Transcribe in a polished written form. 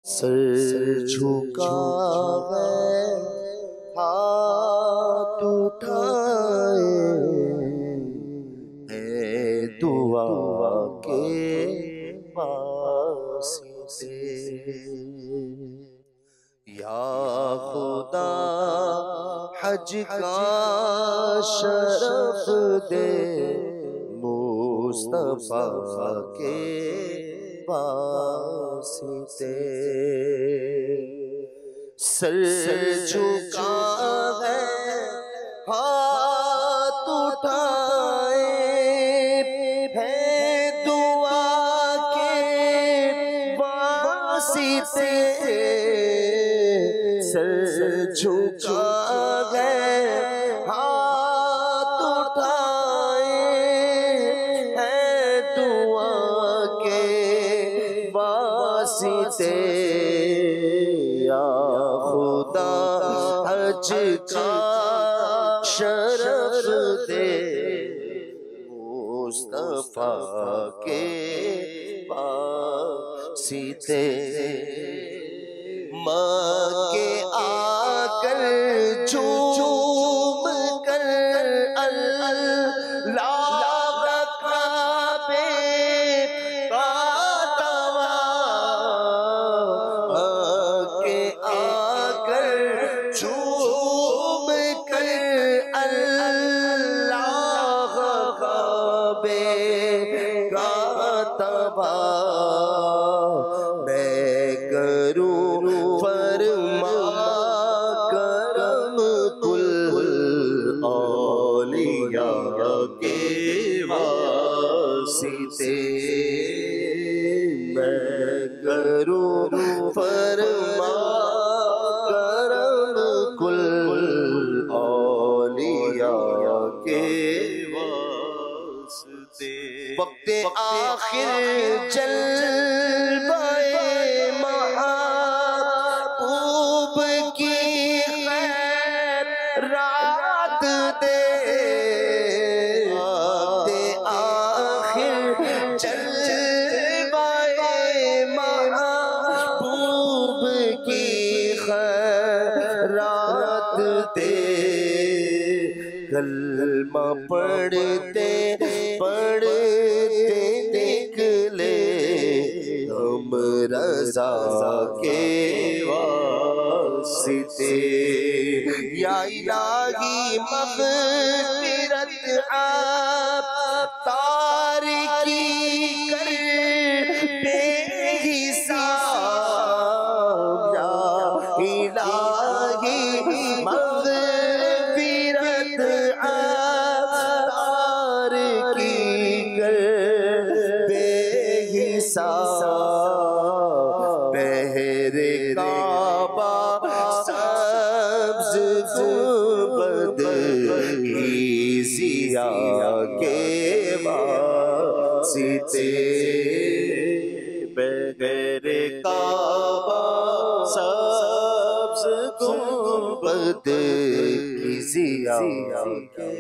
Sir झुका है हाथ उठाए है दुआ के वास्ते। या खुदा हज का शरफ दे मुस्तफा के वास्ते। सर झुका है हाथ उठाए है दुआ के वास्ते। सर झुका है हाथ उठाए है दुआ के वास्ते। या खुदा हज का शरफ दे मुस्तफा के वास्ते। मक्के आकर झूम कर अल्लाह काबे का तवा। मक्के आकर झूम कर अल्लाह काबे का तवा। मैं करूं फरमा करम कुल औलिया के वास्ते। मैं करूं फरमा करम कुल औलिया के वास्ते। वक्ते आखिर जलवाए महबूब की रात दे। वक्ते आखिर जलवाए महबूब की रात दे। कलमा पढ़ते पढ़ते निकले हम रज़ा के वास्ते। या इलाही मग़फ़िरत आप तारिकी कर बेहिसाब। या इलाही मग़फ़िरत आप तारिकी कर बेहिसाब। बहरे काबा सब्ज़ गुंबद की ज़िया के वास्ते। बहरे काबा सब्ज़ गुंबद की ज़िया के